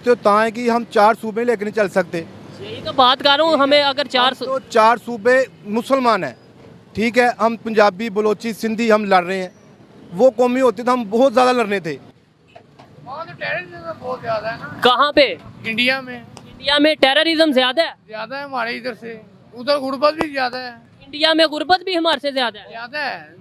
तो है कि हम 4 सूबे लेकर नहीं चल सकते। यही तो बात कर रहा हूँ, हमें अगर तो 4 सूबे मुसलमान हैं, ठीक है, हम पंजाबी बलोची सिंधी हम लड़ रहे हैं, वो कौमी होती तो हम बहुत ज़्यादा लड़ने थे। वहाँ तो टेररिज्म बहुत ज्यादा है ना। कहाँ पे? इंडिया में टेररिज्म ज्यादा है हमारे इधर से, उधर गुर्बत भी ज्यादा है। इंडिया में गुर्बत भी हमारे से ज्यादा है।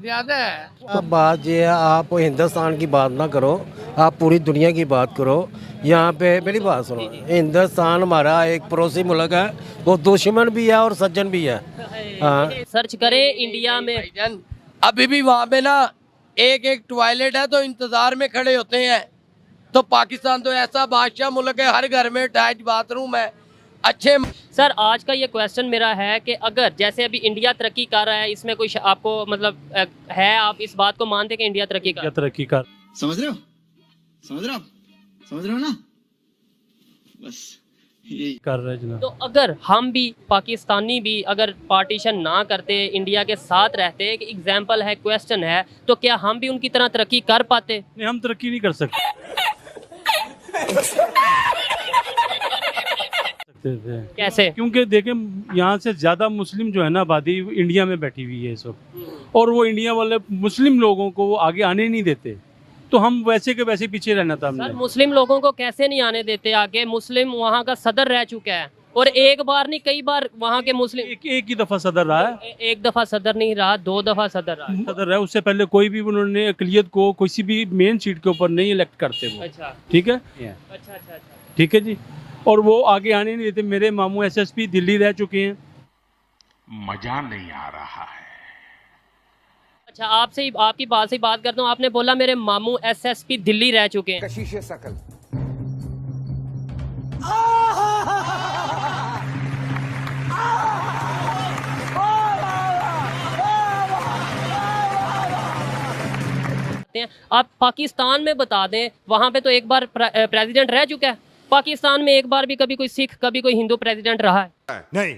ज्यादा है। अब बात ये है, आप हिंदुस्तान की बात ना करो, आप पूरी दुनिया की बात करो। यहाँ पे मेरी बात सुनो, हिंदुस्तान हमारा एक पड़ोसी मुल्क है, वो दुश्मन भी है और सज्जन भी है। हाँ, सर्च करें इंडिया में। भाईजान अभी भी वहाँ पे ना एक टॉयलेट है तो इंतजार में खड़े होते हैं। तो पाकिस्तान तो ऐसा बादशाह मुल्क है, हर घर में अटैच बाथरूम है, अच्छे। सर आज का ये क्वेश्चन मेरा है कि अगर जैसे अभी इंडिया तरक्की कर रहा है, इसमें कोई आपको मतलब है, आप इस बात को मानते हैं कि इंडिया तरक्की कर समझ रहे हो ना? बस यही कर रहे जनाब। तो अगर हम भी पाकिस्तानी भी अगर पार्टीशन ना करते, इंडिया के साथ रहते, एक एग्जाम्पल है, क्वेश्चन है, तो क्या हम भी उनकी तरह तरक्की कर पाते? नहीं, हम तरक्की नहीं कर सकते कैसे? क्योंकि देखें यहाँ से ज्यादा मुस्लिम जो है ना आबादी इंडिया में बैठी हुई है इस वक्त, और वो इंडिया वाले मुस्लिम लोगों को वो आगे आने नहीं देते, तो हम वैसे के वैसे पीछे रहना था हमने। सर मुस्लिम लोगों को कैसे नहीं आने देते आगे? मुस्लिम वहाँ का सदर रह चुका है, और एक बार नहीं कई बार वहाँ के मुस्लिम एक ही दफा सदर रहा है। एक दफा सदर नहीं रहा, 2 दफा सदर रहा। सदर रहा, उससे पहले कोई भी उन्होंने अकलियत को किसी भी मेन सीट के ऊपर नहीं इलेक्ट करते वो। अच्छा ठीक है, अच्छा। ठीक है जी, और वो आगे आने नहीं देते। मेरे मामू एसएसपी दिल्ली रह चुके हैं। मजा नहीं आ रहा है। अच्छा, आपसे ही आपकी बात से बात करता हूँ। आपने बोला मेरे मामू एसएसपी दिल्ली रह चुके हैं। कशिश शकल आप पाकिस्तान में बता दें, वहां पे तो एक बार प्रेसिडेंट रह चुका है। पाकिस्तान में एक बार भी कभी कोई सिख, कभी कोई हिंदू प्रेसिडेंट रहा है? नहीं।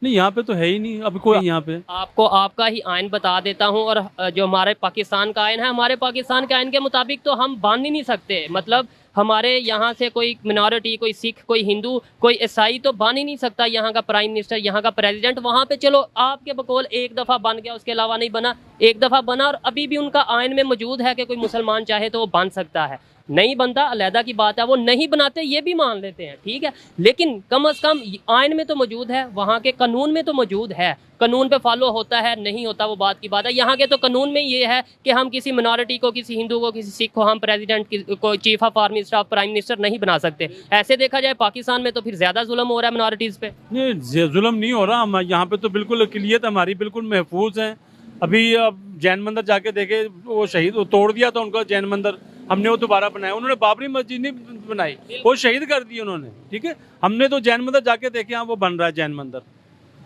नहीं, यहाँ पे तो है ही नहीं अभी कोई यहाँ पे। आपको आपका ही आइन बता देता हूँ, और जो हमारे पाकिस्तान का आइन है, हमारे पाकिस्तान के आइन के मुताबिक तो हम बांध ही नहीं सकते। मतलब हमारे यहाँ से कोई मिनॉरिटी, कोई सिख, कोई हिंदू, कोई ईसाई तो बन ही नहीं सकता यहाँ का प्राइम मिनिस्टर, यहाँ का प्रेसिडेंट। वहाँ पे चलो आपके बकौल एक दफ़ा बन गया, उसके अलावा नहीं बना। एक दफ़ा बना और अभी भी उनका आइन में मौजूद है कि कोई मुसलमान चाहे तो वो बन सकता है। नहीं बनता अलहदा की बात है, वो नहीं बनाते ये भी मान लेते हैं, ठीक है, लेकिन कम अज़ कम आइन में तो मौजूद है, वहाँ के कानून में तो मौजूद है। कानून पे फॉलो होता है नहीं होता वो बात की बात है। यहाँ के तो कानून में ये है कि हम किसी मिनॉरिटी को, किसी हिंदू को, किसी सिख को हम प्रेसिडेंट को, chief of army staff, prime minister नहीं बना सकते। ऐसे देखा जाए पाकिस्तान में तो फिर ज़्यादा जुल्म हो रहा है मिनॉरिटीज़ पे। नहीं, जुल्म नहीं हो रहा। हम यहाँ पे तो बिल्कुल अक़लियत हमारी बिल्कुल महफूज है। अभी अब जैन मंदिर जाके देखे, वो शहीद तोड़ दिया था उनका जैन मंदिर, हमने वो दोबारा बनाया। उन्होंने बाबरी मस्जिद नहीं बनाई, वो शहीद कर दी उन्होंने, ठीक है। हमने तो जैन मंदिर जाके देखे, हाँ वो बन रहा है जैन मंदिर,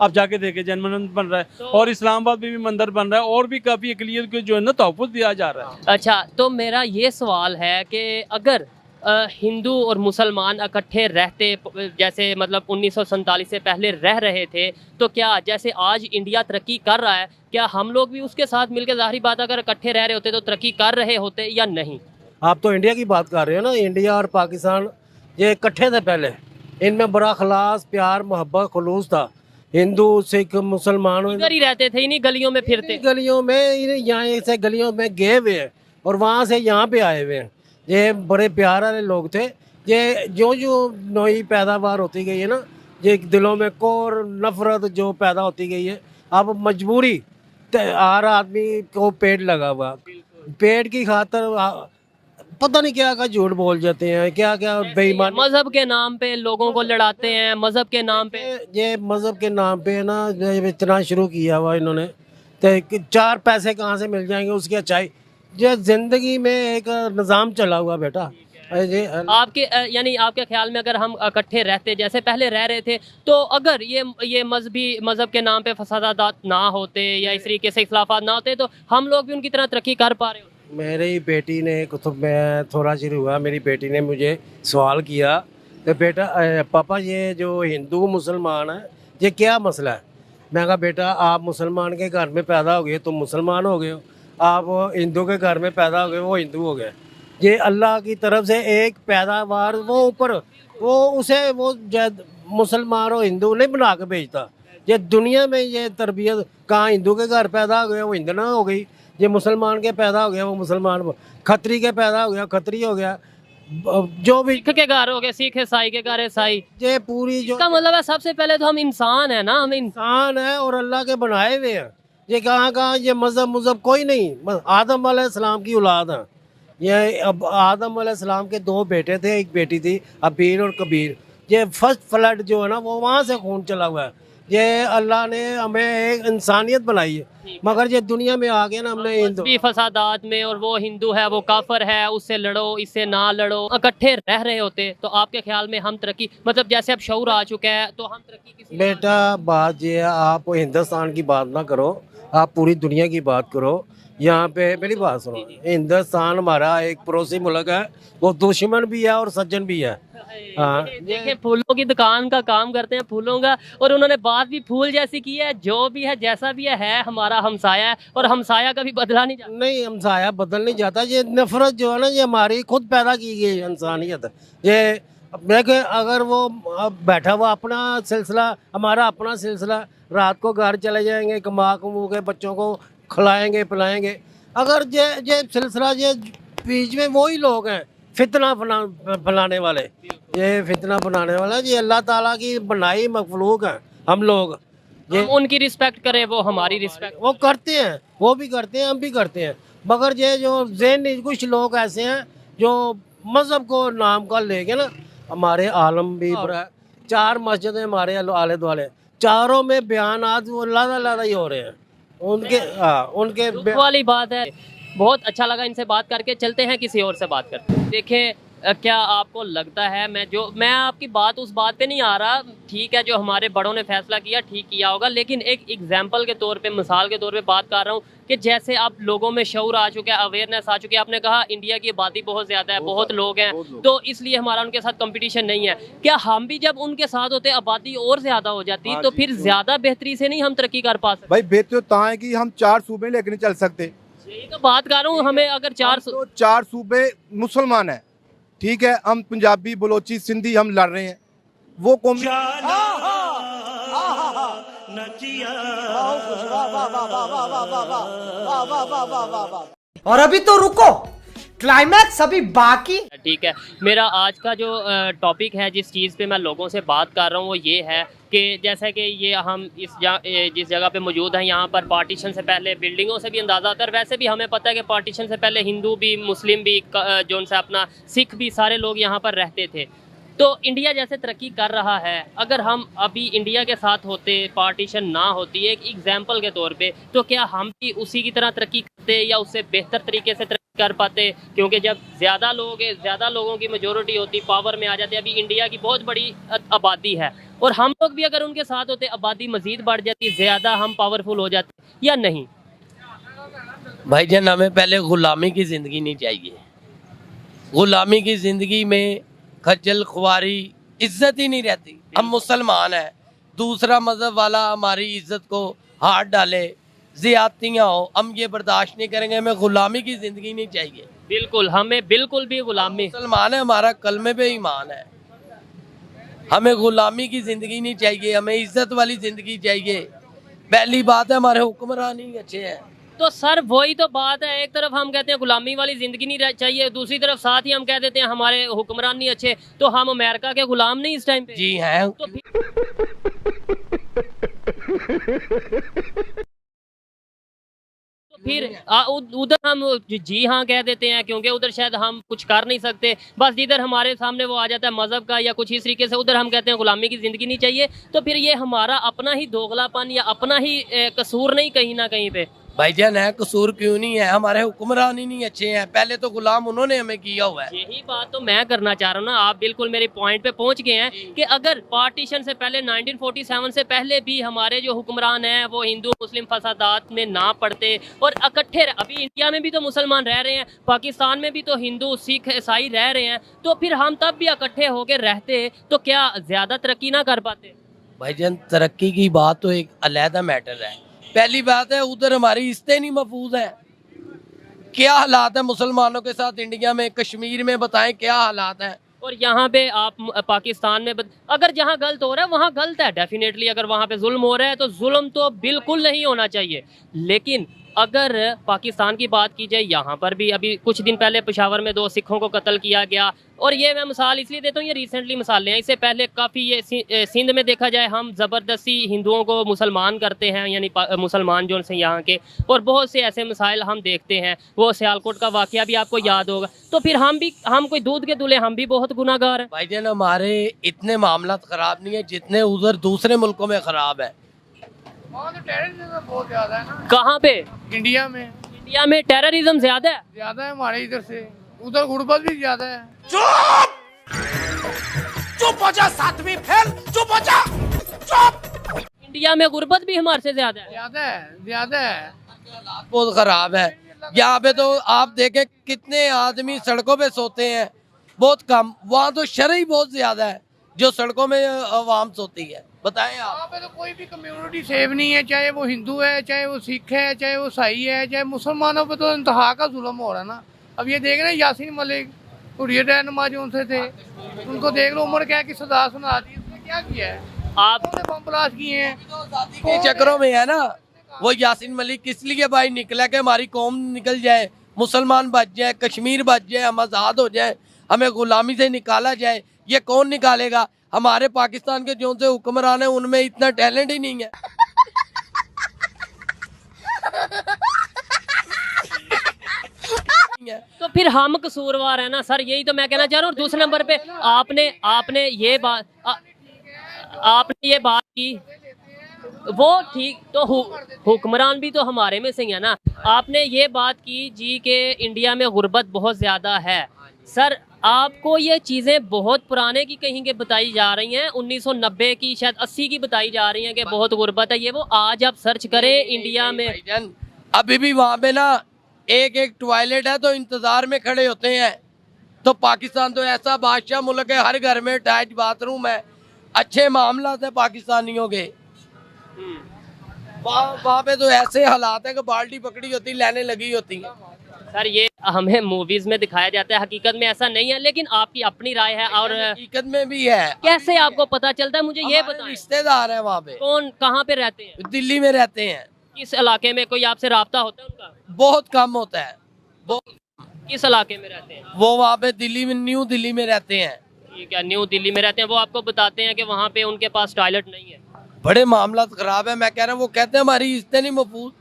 आप जाके देखे जैन मंदिर बन रहा है। और इस्लामाबाद में भी मंदिर बन रहा है, और भी काफ़ी अक़लियत को जो है ना तहफ़्फ़ुज़ दिया जा रहा है। अच्छा, तो मेरा ये सवाल है कि अगर हिंदू और मुसलमान इकट्ठे रहते, जैसे मतलब 1947 से पहले रह रहे थे, तो क्या जैसे आज इंडिया तरक्की कर रहा है, क्या हम लोग भी उसके साथ मिलकर, ज़ाहिर बात अगर इकट्ठे रह रहे होते तो तरक्की कर रहे होते या नहीं? आप तो इंडिया की बात कर रहे हो ना। इंडिया और पाकिस्तान ये इकट्ठे थे पहले, इनमें बड़ा खलास, प्यार, मोहब्बत, खुलूस था। हिंदू, सिख, मुसलमान इधर ही रहते थे, इन्हीं गलियों में फिरते, गलियों में, यहाँ से गलियों में गए हुए हैं और वहाँ से यहाँ पे आए हुए हैं। ये बड़े प्यार वाले लोग थे। ये जो नई पैदावार होती गई है ना, ये दिलों में कोर नफरत जो पैदा होती गई है, अब मजबूरी हर आदमी को पेट लगा हुआ, पेट की खातर पता नहीं क्या झूठ बोल जाते हैं, क्या क्या बेईमान, मजहब के नाम पे लोगों को लड़ाते हैं, मजहब के नाम पे। ये मजहब के नाम पे ना इतना शुरू किया हुआ इन्होंने, तो 4 पैसे कहाँ से मिल जाएंगे उसकी अच्छाई। ये जिंदगी में एक निज़ाम चला हुआ बेटा। आपके यानी आपके ख्याल में अगर हम इकट्ठे रहते जैसे पहले रह रहे थे, तो अगर ये मजहब के नाम पे फसादात ना होते या इस तरीके से इख्लाफात ना होते, तो हम लोग भी उनकी तरह तरक्की कर पा रहे होते। मेरी बेटी ने मैं थोड़ा शुरू हुआ, मेरी बेटी ने मुझे सवाल किया, तो बेटा पापा ये जो हिंदू मुसलमान है ये क्या मसला है? मैं कहा बेटा आप मुसलमान के घर में पैदा हो गए तो मुसलमान हो गए हो, आप हिंदू के घर में पैदा हो गए वो हिंदू हो गए। ये अल्लाह की तरफ से एक पैदावार वो ऊपर वो उसे वो मुसलमान और हिंदू नहीं बना के भेजता। ये दुनिया में ये तरबियत कहाँ हिंदू के घर पैदा हो गया वो हिंदना हो गई, ये मुसलमान के पैदा हो गया वो मुसलमान, खत्री के पैदा हो गया खत्री हो गया, जो भी सिख के घर हो गए सिख, ईसाई के घर ईसाई। ये पूरी जो इसका मतलब है सबसे पहले तो हम इंसान है ना, हम इंसान है और अल्लाह के बनाए हुए हैं। ये कहाँ ये मजहब कोई नहीं, आदम अलैहिस्सलाम की औलाद है। ये अब आदम अलैहिस्सलाम के 2 बेटे थे, एक बेटी थी अबीर और कबीर। ये फर्स्ट फ्लड जो है ना वो वहाँ से खून चला हुआ है। ये अल्लाह ने हमें एक इंसानियत बनाई है, मगर ये दुनिया में आ गया ना हमने हिंदू भी फसादात में, और वो हिंदू है वो काफर है उससे लड़ो इससे ना लड़ो, इकट्ठे रह रहे होते तो आपके ख्याल में हम तरक्की, मतलब जैसे अब शऊर आ चुका है तो हम तरक्की किसी बेटा बात ये है, आप हिंदुस्तान की बात ना करो, आप पूरी दुनिया की बात करो। यहाँ पे मेरी बात सुनो, हिंदुस्तान हमारा एक पड़ोसी मुल्क है, वो दुश्मन भी है और सज्जन भी है। हाँ देखें फूलों की दुकान का काम करते हैं फूलों का, और उन्होंने बात भी फूल जैसी की है। जो भी है जैसा भी है हमारा हमसाया है, और हमसाया कभी बदला नहीं जाता। नहीं हमसाया बदल नहीं जाता। ये नफरत जो है ना ये हमारी खुद पैदा की गई इंसानियत। ये देखें अगर वो बैठा हुआ अपना सिलसिला, हमारा अपना सिलसिला, रात को घर चले जाएंगे कमा कमू के बच्चों को खिलाएंगे पिलाएंगे। अगर ये सिलसिला ये बीच में वही लोग हैं फितना फैलाने वाले, ये फितना बनाने वाला, ये अल्लाह ताला की बनाई मखलूक है हम लोग। ये हम उनकी रिस्पेक्ट करें वो हमारी रिस्पेक्ट वो करते हैं, वो भी करते हैं हम भी करते हैं, मगर ये जो ज़हन कुछ लोग ऐसे हैं जो मज़हब को नाम का लेके ना, हमारे आलम भी 4 मस्जिदें हमारे आले दुआले, चारों में बयान आज वो लादा ही हो रहे हैं उनके। हाँ उनके दुख वाली बात है। बहुत अच्छा लगा इनसे बात करके, चलते हैं किसी और से बात करते हैं। देखें क्या आपको लगता है, मैं आपकी बात उस बात पे नहीं आ रहा, ठीक है जो हमारे बड़ों ने फैसला किया ठीक किया होगा, लेकिन एक एग्जाम्पल के तौर पे मिसाल के तौर पे बात कर रहा हूँ कि जैसे अब लोगों में शऊर आ चुका है, अवेयरनेस आ चुकी है। आपने कहा इंडिया की आबादी बहुत ज़्यादा है, बहुत लोग हैं, तो इसलिए हमारा उनके साथ कंपटीशन नहीं है। क्या हम भी जब उनके साथ होते आबादी और ज़्यादा हो जाती तो फिर ज़्यादा बेहतरी से नहीं हम तरक्की कर पा सकते? भाई बेहतर तो है कि हम 4 सूबे लेकर नहीं चल सकते। यही तो बात कर रहा हूँ, हमें अगर 4 सूबे मुसलमान है, ठीक है, हम पंजाबी बलोची सिंधी हम लड़ रहे हैं, वो कौम और अभी तो रुको, क्लाइमैक्स अभी बाकी। ठीक है, मेरा आज का जो टॉपिक है, जिस चीज़ पे मैं लोगों से बात कर रहा हूँ वो ये है कि जैसा कि ये हम जिस जगह पे मौजूद हैं यहाँ पर पार्टीशन से पहले बिल्डिंगों से भी अंदाज़ा आता है, वैसे भी हमें पता है कि पार्टीशन से पहले हिंदू भी मुस्लिम भी जो उनसे अपना सिख भी सारे लोग यहाँ पर रहते थे। तो इंडिया जैसे तरक्की कर रहा है, अगर हम अभी इंडिया के साथ होते, पार्टीशन ना होती, एक एग्जाम्पल के तौर पे, तो क्या हम भी उसी की तरह तरक्की करते या उससे बेहतर तरीके से तरक्की कर पाते? क्योंकि जब ज़्यादा लोगों की मेजोरिटी होती, पावर में आ जाते, अभी इंडिया की बहुत बड़ी आबादी है, और हम लोग भी अगर उनके साथ होते आबादी मज़ीद बढ़ जाती, ज़्यादा हम पावरफुल हो जाते या नहीं? भाईजान हमें पहले गुलामी की ज़िंदगी नहीं चाहिए। गुलामी की ज़िंदगी में खज्जल खुआरी इज्जत ही नहीं रहती। हम मुसलमान हैं, दूसरा मजहब वाला हमारी इज्जत को हाथ डाले, ज़्यादतियाँ हो, हम ये बर्दाश्त नहीं करेंगे। हमें गुलामी की ज़िंदगी नहीं चाहिए। बिल्कुल, हमें बिल्कुल भी गुलामी, मुसलमान है, हमारा कलमे पे ईमान है, हमें गुलामी की ज़िंदगी नहीं चाहिए, हमें इज्जत वाली ज़िंदगी चाहिए। पहली बात है हमारे हुक्मरान ही अच्छे हैं। तो सर वही तो बात है, एक तरफ हम कहते हैं गुलामी वाली जिंदगी नहीं चाहिए, दूसरी तरफ साथ ही हम कह देते हैं हमारे हुक्मरान नहीं अच्छे, तो हम अमेरिका के गुलाम नहीं इस टाइम पे? जी हैं। तो फिर उधर हम जी हाँ कह देते हैं, क्योंकि उधर शायद हम कुछ कर नहीं सकते, बस जिधर हमारे सामने वो आ जाता है मजहब का या कुछ इस तरीके से, उधर हम कहते हैं गुलामी की जिंदगी नहीं चाहिए। तो फिर ये हमारा अपना ही दोगलापन या अपना ही कसूर नहीं कहीं ना कहीं पे? भाईजान है, कसूर क्यों नहीं है, हमारे हुक्मरान ही नहीं अच्छे हैं, पहले तो गुलाम उन्होंने हमें किया हुआ है। यही बात तो मैं करना चाह रहा हूँ ना, आप बिल्कुल मेरे पॉइंट पे पहुँच गए हैं कि अगर पार्टीशन से पहले 1947 से पहले भी हमारे जो हुक्मरान हैं वो हिंदू मुस्लिम फसादात में ना पड़ते और इकट्ठे, अभी इंडिया में भी तो मुसलमान रह रहे हैं, पाकिस्तान में भी तो हिंदू सिख ईसाई रह रहे हैं, तो फिर हम तब भी इकट्ठे होकर रहते तो क्या ज़्यादा तरक्की ना कर पाते? भाईजान तरक्की की बात तो एक अलहदा मैटर है। पहली बात है उधर हमारी इज्जतें नहीं महफूज है, क्या हालात है मुसलमानों के साथ इंडिया में, कश्मीर में, बताएं क्या हालात हैं। और यहाँ पे आप पाकिस्तान में अगर जहाँ गलत हो रहा है वहाँ गलत है डेफिनेटली, अगर वहाँ पे जुल्म हो रहा है तो जुल्म तो बिल्कुल नहीं होना चाहिए। लेकिन अगर पाकिस्तान की बात की जाए, यहाँ पर भी अभी कुछ दिन पहले पेशावर में 2 सिखों को कत्ल किया गया, और ये मैं मिसाल इसलिए देता हूँ, ये रिसेंटली मिसालें हैं। इससे पहले काफ़ी ये सिंध में देखा जाए, हम ज़बरदस्ती हिंदुओं को मुसलमान करते हैं, यानी मुसलमान जो से यहाँ के, और बहुत से ऐसे मसाइल हम देखते हैं। वो सियालकोट का वाक़या भी आपको याद होगा। तो फिर हम कोई दूध के दूल्हे, हम भी बहुत गुनाहगार हैं। भाईजान हमारे इतने मामला ख़राब नहीं है जितने उधर दूसरे मुल्कों में ख़राब है। वहाँ तो टेररिज्म बहुत ज्यादा है ना। कहाँ पे? इंडिया में। इंडिया में टेररिज्म ज़्यादा है? ज्यादा है हमारे इधर से, उधर गुर्बत भी ज्यादा है। चुप हो जा सातवीं फेल, चुप हो जा, चुप। इंडिया में गुर्बत भी हमारे से ज़्यादा है? ज्यादा है। बहुत ख़राब है यहाँ पे। तो आप देखें कितने आदमी सड़कों पे सोते हैं, बहुत कम। वहाँ तो शरई बहुत ज्यादा है जो सड़कों में आवाम सोती है। बताएं आप। वहाँ पे तो कोई भी कम्युनिटी सेफ नहीं है, चाहे वो हिंदू है, चाहे वो सिख है, चाहे वो ईसाई है, चाहे मुसलमानों पे तो इंतहा का जुल्म हो रहा है ना। अब ये देख रहे हैं यासीन मलिक, हुर्रियत रहनुमा जो उनसे थे, उनको देख लो, उम्र क्या की सजा सुना दी, उसने क्या किया है? आप बम ब्लास्ट किए हैं के चक्रों में है ना। वो यासीन मलिक किस लिए भाई निकला कि हमारी कौम निकल जाए, मुसलमान बच जाए, कश्मीर बच जाए, हम आज़ाद हो जाए, हमें गुलामी से निकाला जाए। ये कौन निकालेगा? हमारे पाकिस्तान के जो से हुक्मरान है उनमें इतना टैलेंट ही नहीं है। तो फिर हम कसूरवार है ना सर, यही तो मैं कहना चाह रहा हूँ। दूसरे नंबर पे आपने ये बात की, वो ठीक, तो हुक्मरान भी तो हमारे में से ही है ना। आपने ये बात की जी कि इंडिया में गुर्बत बहुत ज़्यादा है। सर आपको ये चीज़ें बहुत पुराने की कहीं के बताई जा रही हैं, 1990 की, शायद 80 की बताई जा रही हैं कि बहुत गुर्बत है। ये वो आज आप सर्च करें इंडिया में, अभी भी वहाँ पे ना एक टॉयलेट है तो इंतजार में खड़े होते हैं। तो पाकिस्तान तो ऐसा बादशाह मुल्क है, हर घर में अटैच बाथरूम है, अच्छे मामला है पाकिस्तानियों के। वहाँ पे तो ऐसे हालात है कि बाल्टी पकड़ी होती, लाइनें लगी होती हैं। सर ये हमें मूवीज में दिखाया जाता है, हकीकत में ऐसा नहीं है, लेकिन आपकी अपनी राय है। और हकीकत में भी है। कैसे आपको पता चलता है, मुझे ये बताएं। रिश्तेदार है वहाँ पे। कौन, कहाँ पे रहते हैं? दिल्ली में रहते हैं। किस इलाके में? कोई आपसे राब्ता होता है उनका? बहुत कम होता है। किस इलाके में रहते हैं वो? वहाँ पे दिल्ली में, न्यू दिल्ली में रहते हैं। ठीक है, न्यू दिल्ली में रहते हैं। वो आपको बताते हैं कि वहाँ पे उनके पास टॉयलेट नहीं है। बड़े मामला खराब है। मैं कह रहा हूँ, वो कहते हैं हमारी इज्जतें नहीं महफूज,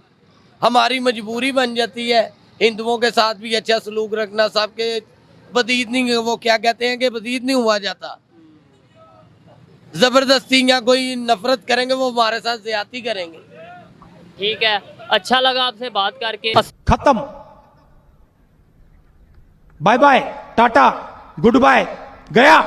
हमारी मजबूरी बन जाती है हिंदुओं के साथ भी अच्छा सलूक रखना। सबके बदीद नहीं, वो क्या कहते हैं कि बदीद नहीं हुआ जाता। जबरदस्ती या कोई नफरत करेंगे, वो हमारे साथ ज्यादती करेंगे। ठीक है, अच्छा लगा आपसे बात करके। खत्म, bye bye, tata, good, गया।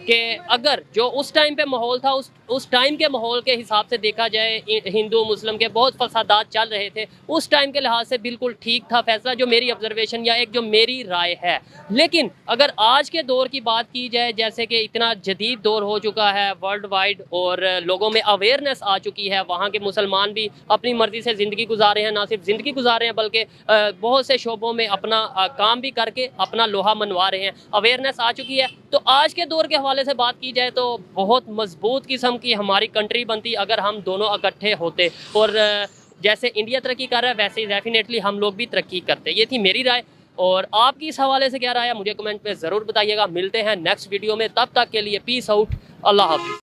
कि अगर जो उस टाइम पे माहौल था, उस टाइम के माहौल के हिसाब से देखा जाए, हिंदू मुस्लिम के बहुत फसादात चल रहे थे, उस टाइम के लिहाज से बिल्कुल ठीक था फैसला, जो मेरी ऑब्जर्वेशन या एक जो मेरी राय है। लेकिन अगर आज के दौर की बात की जाए, जैसे कि इतना जदीद दौर हो चुका है वर्ल्ड वाइड, और लोगों में अवेयरनेस आ चुकी है, वहाँ के मुसलमान भी अपनी मर्जी से ज़िंदगी गुजार रहे हैं, ना सिर्फ ज़िंदगी गुजार रहे हैं बल्कि बहुत से शोबों में अपना काम भी करके अपना लोहा मनवा रहे हैं। अवेयरनेस आ चुकी है। तो आज के दौर के हवाले से बात की जाए तो बहुत मजबूत किस्म की हमारी कंट्री बनती अगर हम दोनों इकट्ठे होते, और जैसे इंडिया तरक्की कर रहा है वैसे ही डेफिनेटली हम लोग भी तरक्की करते। ये थी मेरी राय, और आपकी इस हवाले से क्या राय है मुझे कमेंट में ज़रूर बताइएगा। मिलते हैं नेक्स्ट वीडियो में, तब तक के लिए पीस आउट, अल्लाह हाफिज़।